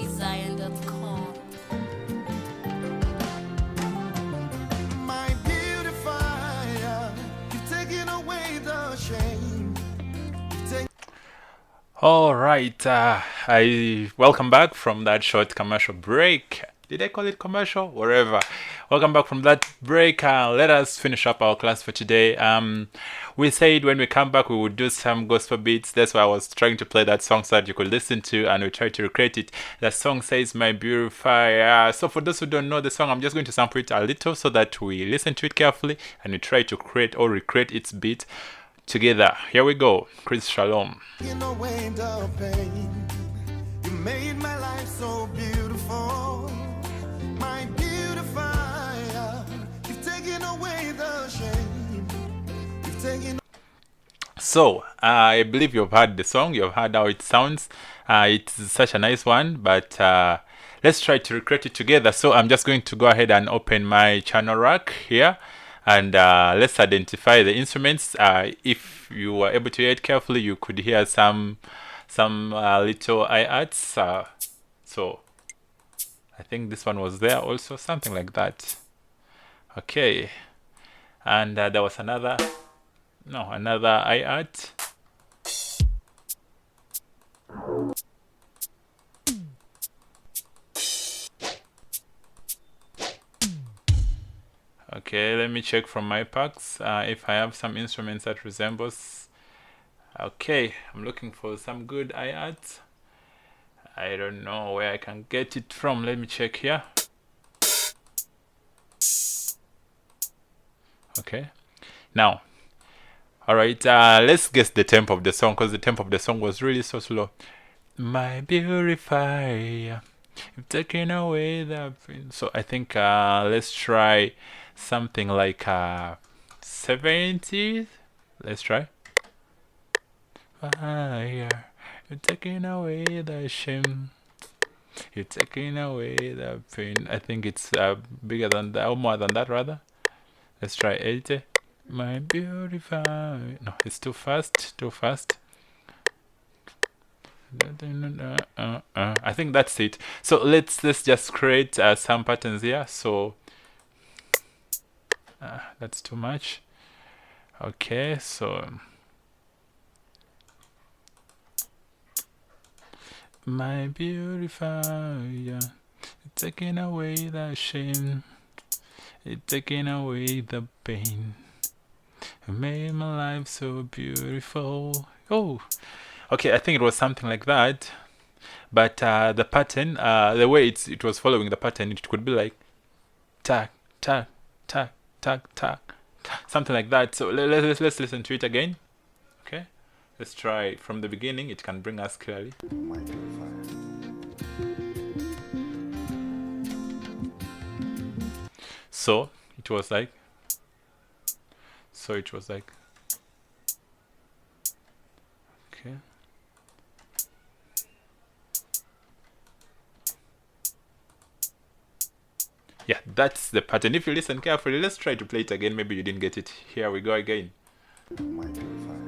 PraiseZion.com. My beautifier, you've taken away the shame. All right, I welcome back from that short commercial break. Did I call it commercial? Whatever. Welcome back from that break. Let us finish up our class for today. We said when we come back we would do some gospel beats. That's why I was trying to play that song so that you could listen to, and we try to recreate it. The song says "My Beautifier." So for those who don't know the song, I'm just going to sample it a little so that we listen to it carefully and we try to create or recreate its beat together. Here we go. Chris Shalom. Taking away the pain. You made my life so beautiful. My beautifier, you've taken away the shame. You've taken. So, I believe you've heard the song, you've heard how it sounds. It's such a nice one, but let's try to recreate it together. So, I'm just going to go ahead and open my channel rack here, and let's identify the instruments. If you were able to hear it carefully, you could hear some little hi-hats. So, I think this one was there also, something like that. Okay, and there was another hi-hat. Okay, let me check from my packs if I have some instruments that resembles. Okay, I'm looking for some good hi-hats. I don't know where I can get it from. Let me check here. Okay, now, all right, let's guess the tempo of the song, because the tempo of the song was really so slow. My beautifier, you've taken away the pain. So I think let's try something like 70s. Let's try. Fire, you're taking away the shame. You're taking away the pain. I think it's bigger than that, or more than that rather. Let's try 80. My beautifier. No, it's too fast. Too fast. I think that's it. So let's just create some patterns here. So that's too much. Okay, so my beautifier, you're taking away the shame, you're taking away the pain, you made my life so beautiful. Oh, okay, I think it was something like that. But the pattern, the way it was following the pattern, it could be like tack, tack, tack, tack, tack, something like that. So let's listen to it again. Okay, let's try from the beginning. It can bring us clearly. My beautifier. So it was like. Okay. Yeah, that's the pattern. If you listen carefully, let's try to play it again. Maybe you didn't get it. Here we go again. My beautifier.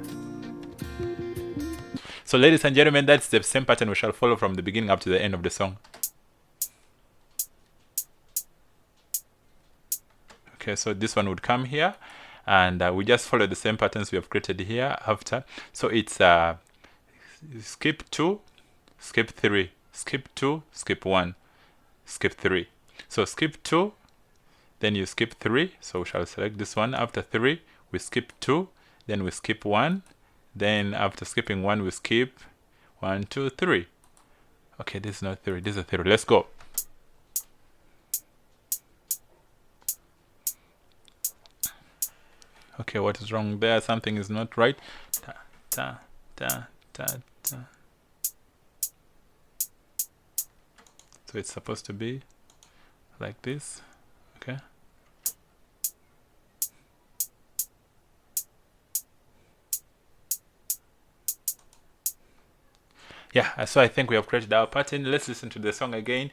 So, ladies and gentlemen, that's the same pattern we shall follow from the beginning up to the end of the song. Okay, so this one would come here, and we just follow the same patterns we have created here after. So it's skip 2, skip 3, skip 2, skip 1, skip 3. So skip 2, then you skip 3. So we shall select this one. After 3, we skip 2, then we skip 1. Then after skipping 1, we skip 1, 2, 3. Okay, this is not 3, this is 3. Let's go. Okay, what is wrong there? Something is not right. Ta, ta, ta, ta, ta. So it's supposed to be like this. Okay. Yeah, so I think we have created our pattern. Let's listen to the song again.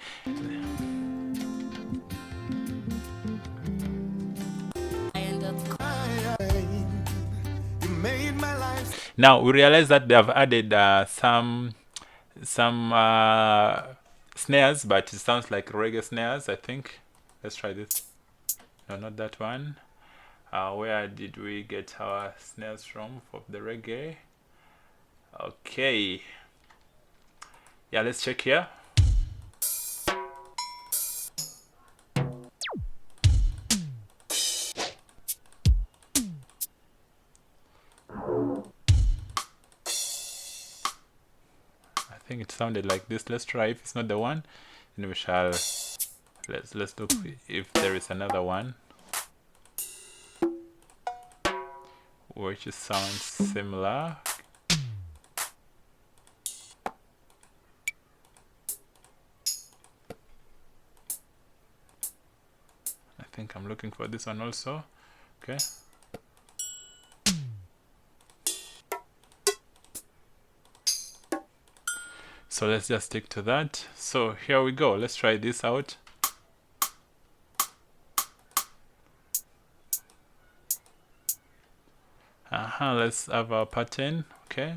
Now we realize that they have added some snares, but it sounds like reggae snares, I think. Let's try this. No, not that one. Where did we get our snares from for the reggae? Okay. Yeah, let's check here. I think it sounded like this. Let's try. If it's not the one, then we shall let's look if there is another one which sounds similar. I think I'm looking for this one also. Okay. So let's just stick to that. So here we go. Let's try this out. Let's have our pattern. Okay.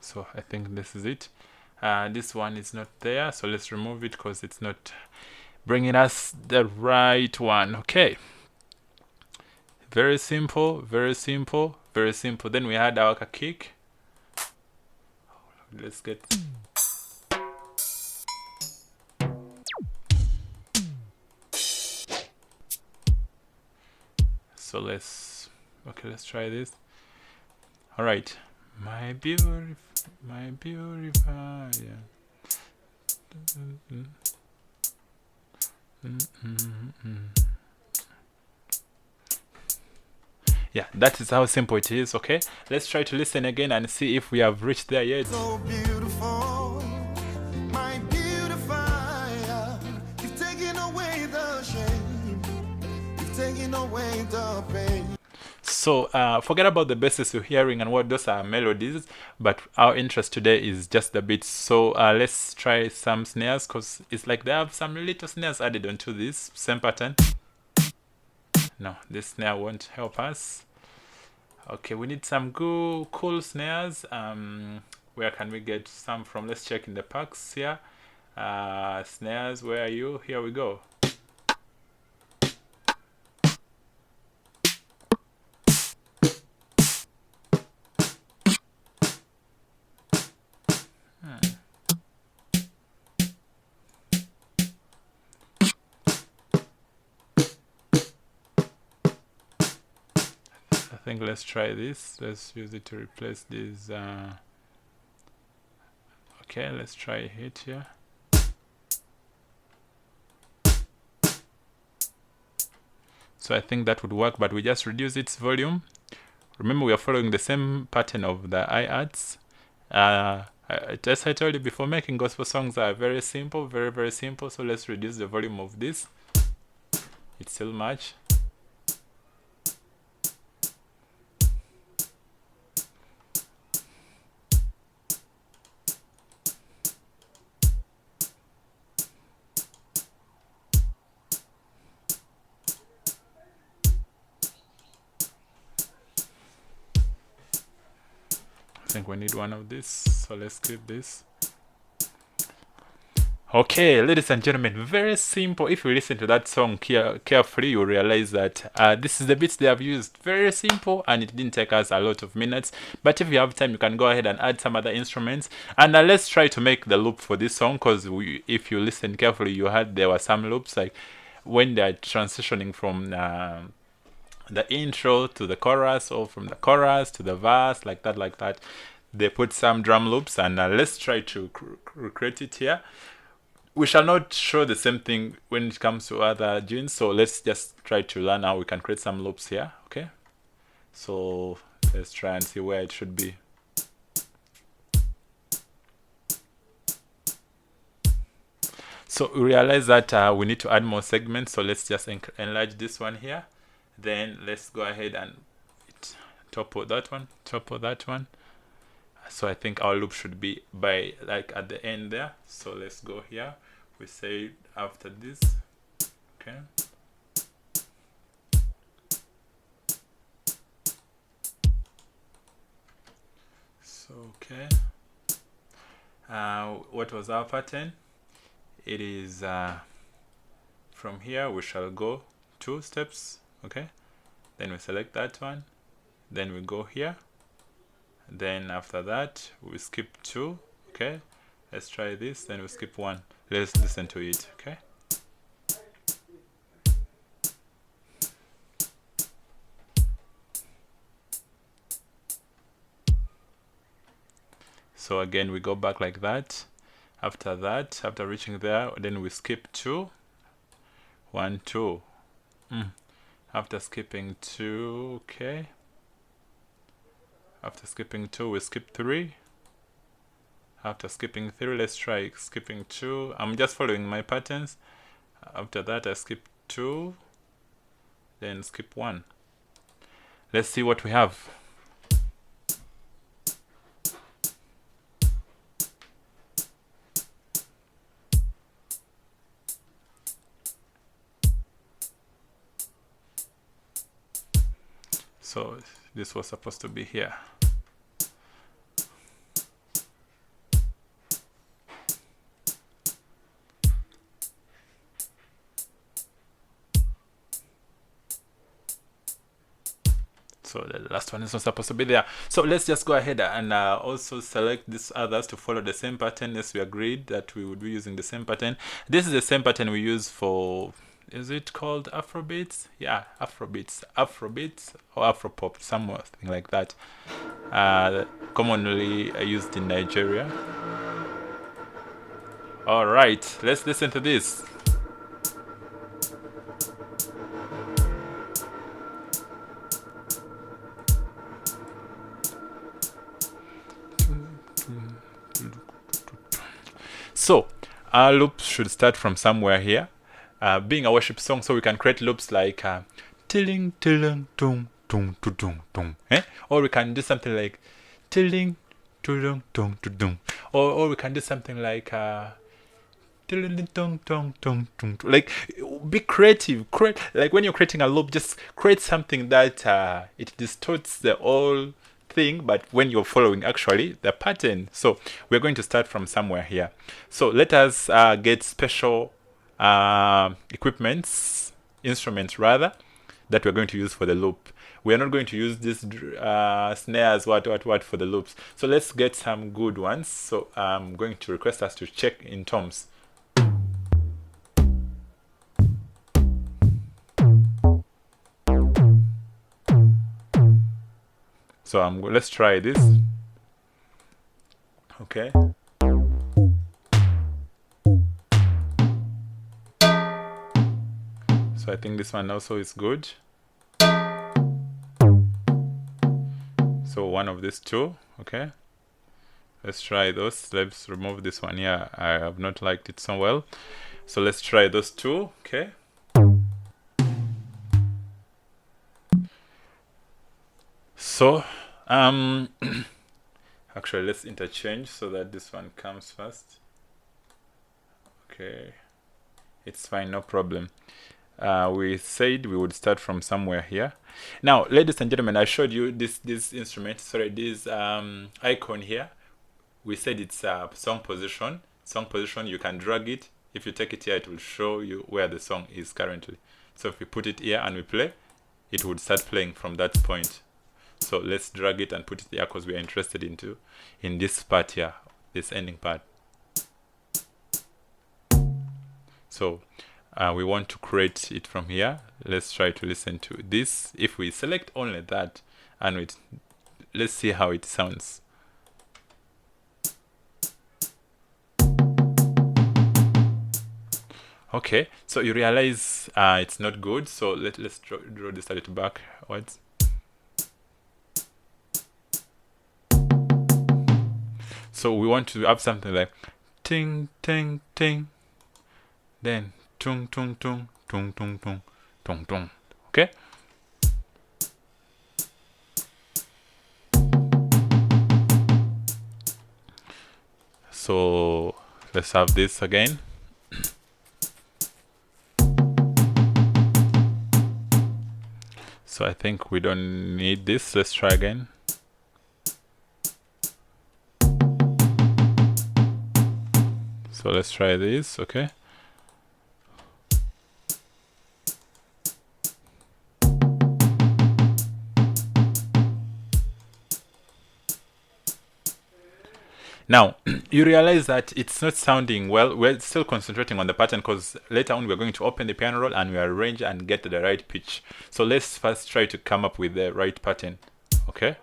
So I think this is it. This one is not there, so let's remove it because it's not bringing us the right one. Okay. Very simple, very simple, very simple. Then we had our kick. Let's get... So let's try this. All right. My beautifier. Yeah, that is how simple it is. Okay, let's try to listen again and see if we have reached there yet. So beautiful, my beautifier. You've taken away the shame, you've taken away the pain. So forget about the bases you're hearing and what those are melodies, but our interest today is just the beats. So let's try some snares, because it's like they have some little snares added onto this same pattern. No, this snare won't help us. Okay, we need some cool snares. Where can we get some from? Let's check in the packs here. Snares, where are you? Here we go. I think let's try this. Let's use it to replace this. Okay, let's try it here. So I think that would work, but we just reduce its volume. Remember, we are following the same pattern of the hi-hats. As I told you before, making gospel songs are very simple, very, very simple. So let's reduce the volume of this. It's still much. I think we need one of this, so let's keep this. Okay, ladies and gentlemen, very simple. If you listen to that song carefully, you realize that this is the beats they have used. Very simple, and it didn't take us a lot of minutes. But if you have time, you can go ahead and add some other instruments. And let's try to make the loop for this song, because if you listen carefully, you heard there were some loops, like when they're transitioning from the intro to the chorus, or from the chorus to the verse, like that. They put some drum loops, and let's try to recreate it here. We shall not show the same thing when it comes to other tunes, so let's just try to learn how we can create some loops here. Okay, so let's try and see where it should be. So we realize that we need to add more segments, so let's just enlarge this one here. Then let's go ahead and topple that one. So I think our loop should be by like at the end there. So let's go here. We say after this. Okay. So okay, what was our pattern? It is from here we shall go 2 steps, okay, then we select that one, then we go here, then after that we skip 2, okay, let's try this, then we skip 1. Let's listen to it, okay. So again we go back like that. After that, after reaching there, then we skip 2, 1, 2. After skipping 2, okay, after skipping 2 we skip 3. After skipping 3, let's try skipping 2. I'm just following my patterns. After that I skip 2, then skip 1. Let's see what we have. So this was supposed to be here. So the last one is not supposed to be there. So let's just go ahead and also select these others to follow the same pattern as we agreed that we would be using the same pattern. This is the same pattern we use for, is it called Afrobeats? Yeah, Afrobeats or Afropop, something like that. Commonly used in Nigeria. All right, let's listen to this. So our loops should start from somewhere here. Being a worship song, so we can create loops like tilling tilling tung tung tung tung, or we can do something like tilling tung tung tung, or we can do something like tilling tung tung tung tung. Like, be creative. Create, like when you're creating a loop, just create something that it distorts the whole thing, but when you're following actually the pattern. So we're going to start from somewhere here. So let us get special instruments rather, that we're going to use for the loop. We are not going to use this snares what for the loops. So let's get some good ones. So I'm going to request us to check in toms. So let's try this. Okay. So I think this one also is good. So one of these two, okay. Let's try those. Let's remove this one here. I have not liked it so well. So let's try those two, okay. So actually let's interchange so that this one comes first. Okay, it's fine, no problem. We said we would start from somewhere here. Now, ladies and gentlemen, I showed you this instrument, sorry, this icon here. We said it's a song position. Song position, you can drag it. If you take it here, it will show you where the song is currently. So if we put it here and we play, it would start playing from that point. So let's drag it and put it here because we are interested in this part here, this ending part. So we want to create it from here. Let's try to listen to this. If we select only that, and let's see how it sounds. Okay, so you realize it's not good. So let's draw this a little backwards. So we want to have something like ting ting ting, then tung tung tung tung tung tung tung tung. Okay. So let's have this again. So I think we don't need this. Let's try again. So let's try this. Okay. Now, you realize that it's not sounding well. We're still concentrating on the pattern because later on we're going to open the piano roll and we arrange and get the right pitch. So let's first try to come up with the right pattern. Okay.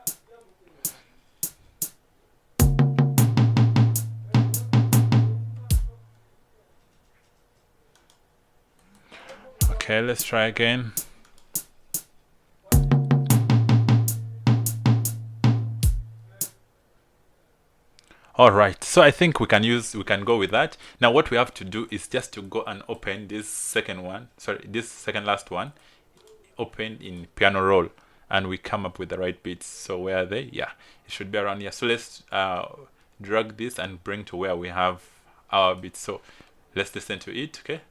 Okay, let's try again. All right, so I think we can go with that. Now what we have to do is just to go and open this second last one, open in piano roll, and we come up with the right beats. So where are they? Yeah, it should be around here. So let's drag this and bring to where we have our beats. So let's listen to it, okay?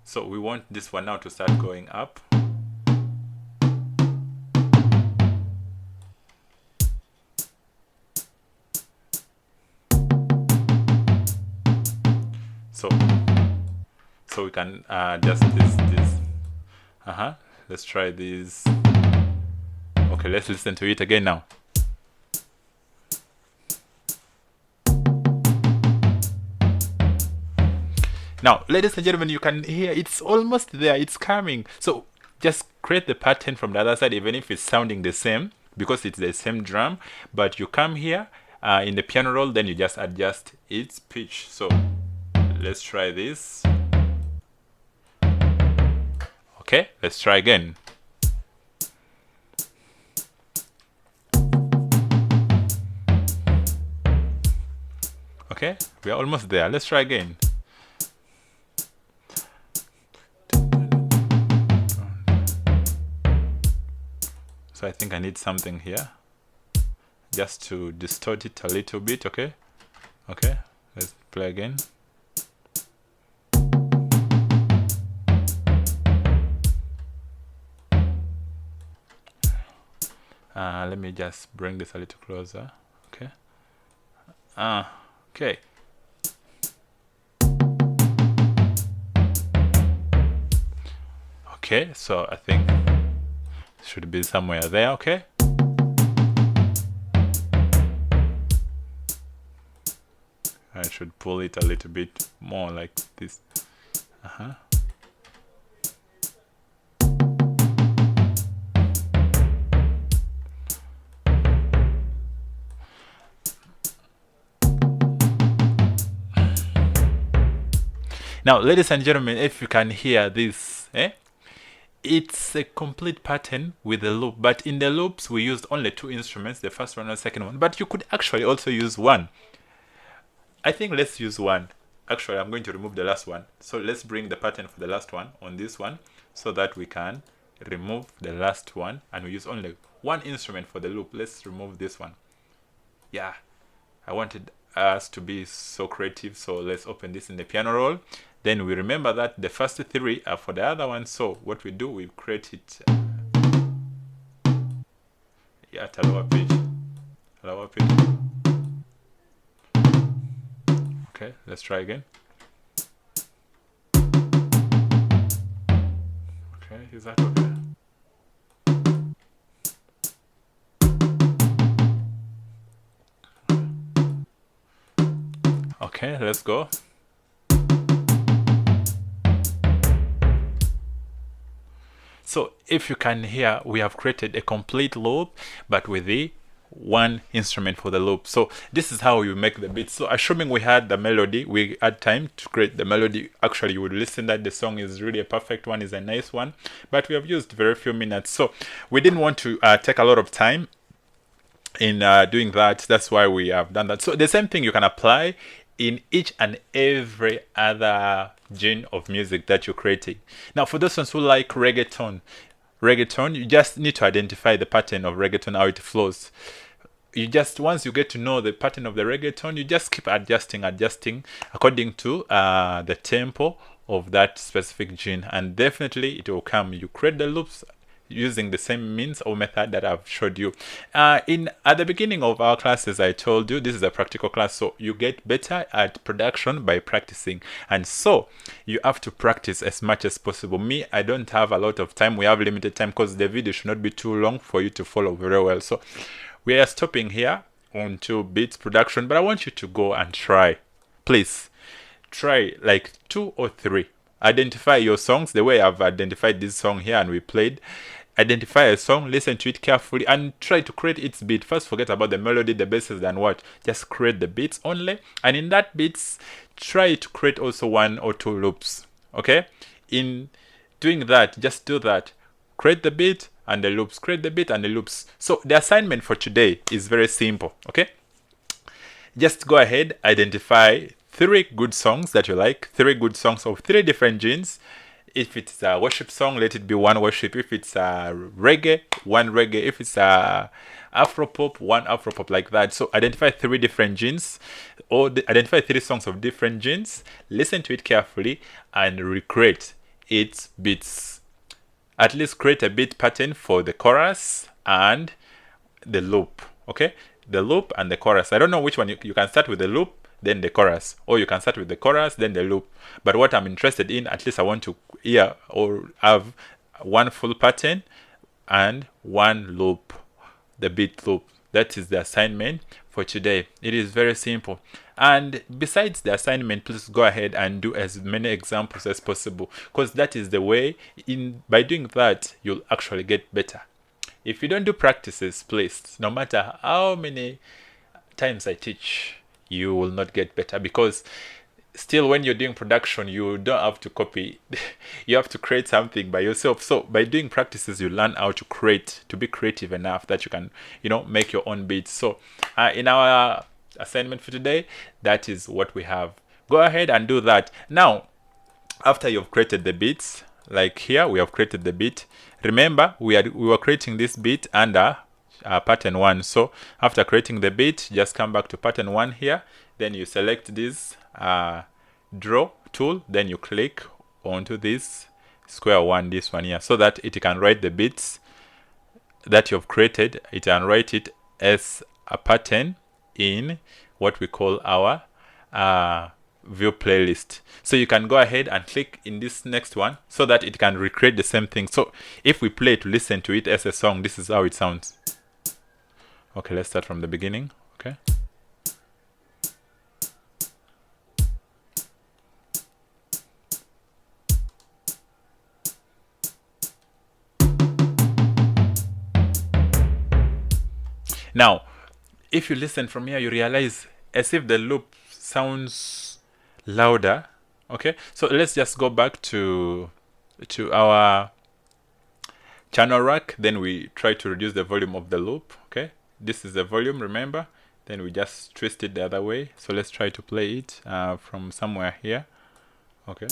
So we want this one now to start going up. So we can adjust this. Let's try this. Okay, let's listen to it again now. Now, ladies and gentlemen, you can hear it's almost there. It's coming. So just create the pattern from the other side, even if it's sounding the same, because it's the same drum. But you come here in the piano roll, then you just adjust its pitch. So let's try this. Okay, let's try again. Okay, we are almost there. Let's try again. So I think I need something here just to distort it a little bit. Okay, let's play again. Let me just bring this a little closer. Okay. Okay. Okay, so I think it should be somewhere there. Okay. I should pull it a little bit more like this. Now, ladies and gentlemen, if you can hear this, it's a complete pattern with a loop. But in the loops, we used only two instruments, the first one and the second one. But you could actually also use one. I think let's use one. Actually, I'm going to remove the last one. So let's bring the pattern for the last one on this one so that we can remove the last one. And we use only one instrument for the loop. Let's remove this one. Yeah, I wanted us to be so creative. So let's open this in the piano roll. Then we remember that the first three are for the other one. So what we do, we create it at a lower pitch. Okay, let's try again. Okay, is that okay? Okay, let's go. So if you can hear, we have created a complete loop, but with the one instrument for the loop. So this is how you make the beat. So assuming we had the melody, we had time to create the melody. Actually, you would listen that the song is really a perfect one, is a nice one, but we have used very few minutes. So we didn't want to take a lot of time in doing that. That's why we have done that. So the same thing you can apply in each and every other genre of music that you're creating. Now, for those ones who like reggaeton, you just need to identify the pattern of reggaeton, how it flows. You just, once you get to know the pattern of the reggaeton, you just keep adjusting according to the tempo of that specific genre, and definitely it will come. You create the loops, using the same means or method that I've showed you. At the beginning of our classes, I told you this is a practical class, so you get better at production by practicing, and so you have to practice as much as possible. Me, I don't have a lot of time. We have limited time because the video should not be too long for you to follow very well. So we are stopping here on 2 beats production, but I want you to go and try. Please try like 2 or 3. Identify your songs the way I've identified this song here and we played. Identify a song, listen to it carefully, and try to create its beat. First, forget about the melody, the bases, and what. Just create the beats only. And in that beats, try to create also 1 or 2 loops. Okay? In doing that, just do that. Create the beat and the loops. Create the beat and the loops. So the assignment for today is very simple. Okay? Just go ahead, identify 3 good songs that you like, 3 good songs of 3 different genres. If it's a worship song, let it be 1 worship. If it's a reggae, 1 reggae. If it's a Afropop, 1 Afropop, like that. So identify 3 different genres, or identify 3 songs of different genres. Listen to it carefully and recreate its beats. At least create a beat pattern for the chorus and the loop. Okay? The loop and the chorus. I don't know which one. You can start with the loop, then the chorus, or you can start with the chorus, then the loop. But what I'm interested in, at least I want to hear or have 1 full pattern and 1 loop, the beat loop. That is the assignment for today. It is very simple. And besides the assignment, please go ahead and do as many examples as possible, because that is the way, by doing that, you'll actually get better. If you don't do practices, please, no matter how many times I teach, you will not get better, because still when you're doing production, you don't have to copy. You have to create something by yourself. So by doing practices, you learn how to create, to be creative enough that you can, make your own beats. So in our assignment for today, that is what we have. Go ahead and do that. Now, after you've created the beats, like here, we have created the beat. Remember, we were creating this beat under pattern 1. So after creating the beat, just come back to pattern 1 here. Then you select this draw tool. Then you click onto this square 1, this one here, so that it can write the beats that you've created. It can write it as a pattern in what we call our view playlist. So you can go ahead and click in this next one so that it can recreate the same thing. So if we play to listen to it as a song, this is how it sounds. Okay, let's start from the beginning. Okay. Now, if you listen from here, you realize as if the loop sounds louder. Okay, so let's just go back to our channel rack. Then we try to reduce the volume of the loop. Okay, this is the volume, remember. Then we just twist it the other way. So let's try to play it from somewhere here. Okay,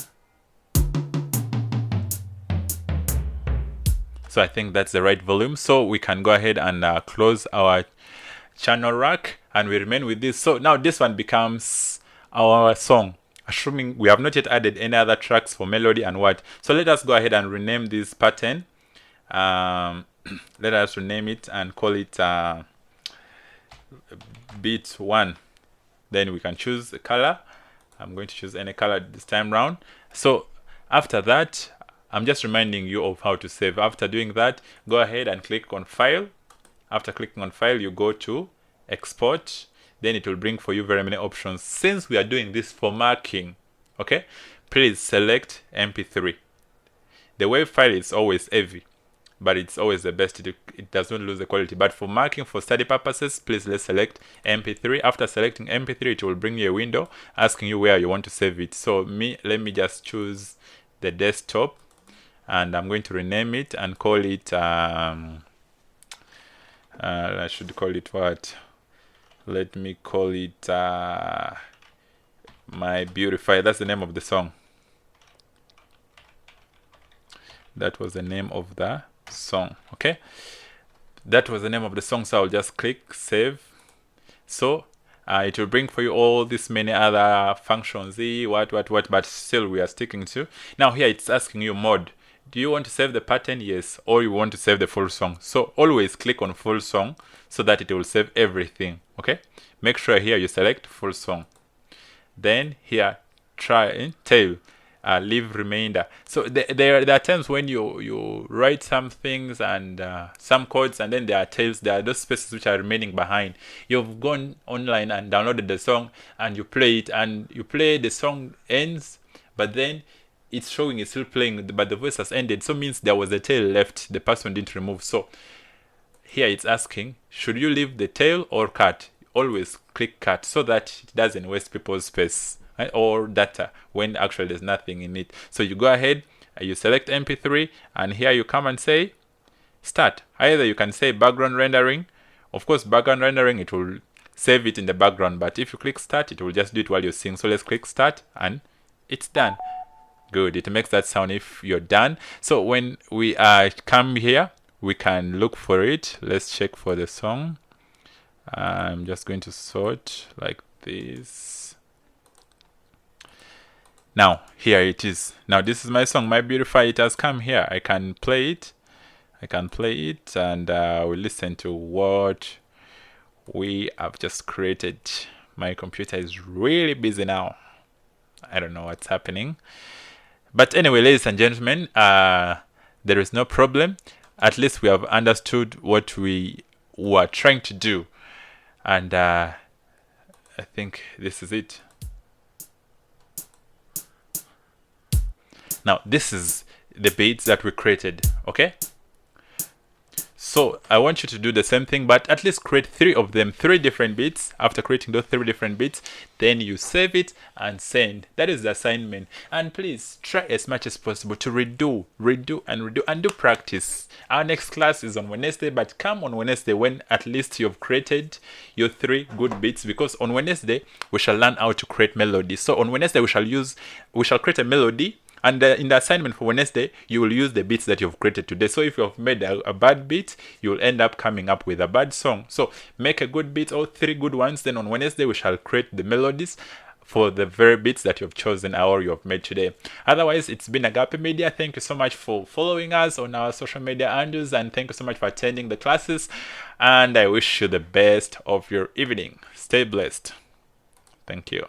so I think that's the right volume. So we can go ahead and close our channel rack, and we remain with this. So now this one becomes our song, assuming we have not yet added any other tracks for melody and what. So let us go ahead and rename this pattern. Let us rename it and call it beat 1. Then we can choose a color. I'm going to choose any color this time round. So after that, I'm just reminding you of how to save. After doing that, go ahead and click on file. After clicking on file, you go to export. Then it will bring for you very many options. Since we are doing this for marking, okay, please select MP3. The WAV file is always heavy, but it's always the best. It does not lose the quality. But for marking, for study purposes, please let's select MP3. After selecting MP3, it will bring you a window asking you where you want to save it. So let me just choose the desktop, and I'm going to rename it and call it I should call it what? Let me call it My Beautify. That's the name of the song. That was the name of the song. Okay, that was the name of the song. So I'll just click save. So it will bring for you all these many other functions, what, but still we are sticking to. Now here it's asking you mode. do you want to save the pattern? Yes. Or you want to save the full song. So always click on full song so that it will save everything. Okay. Make sure here you select full song. Then here try tail. Leave remainder. So there are times when you write some things and some codes, and then there are tails. There are those spaces which are remaining behind. You've gone online and downloaded the song and you play it, and you play, the song ends, but then it's showing it's still playing, but the voice has ended. So means there was a tail left, the person didn't remove. So here it's asking, should you leave the tail or cut? Always click cut so that it doesn't waste people's space or data when actually there's nothing in it. So you go ahead, you select MP3, and here you come and say start. Either you can say background rendering. Of course, background rendering, it will save it in the background, but if you click start, it will just do it while you sing. So let's click start and it's done. Good. It makes that sound if you're done. So when we come here, we can look for it. Let's check for the song. I'm just going to sort like this. Now here it is. Now this is my song, My Beautify. It has come here. I can play it. And we'll listen to what we have just created. My computer is really busy now. I don't know what's happening. But anyway, ladies and gentlemen, there is no problem. At least we have understood what we were trying to do. And I think this is it. Now, this is the beats that we created, okay? So I want you to do the same thing, but at least create 3 of them, 3 different beats. After creating those 3 different beats, then you save it and send. That is the assignment. And please try as much as possible to redo and do practice. Our next class is on Wednesday, but come on Wednesday when at least you've created your 3 good beats, because on Wednesday we shall learn how to create melodies. So on Wednesday we shall create a melody. And in the assignment for Wednesday, you will use the beats that you've created today. So if you've made a bad beat, you'll end up coming up with a bad song. So make a good beat or 3 good ones. Then on Wednesday, we shall create the melodies for the very beats that you've chosen or you've made today. Otherwise, it's been Agape Media. Thank you so much for following us on our social media handles. And thank you so much for attending the classes. And I wish you the best of your evening. Stay blessed. Thank you.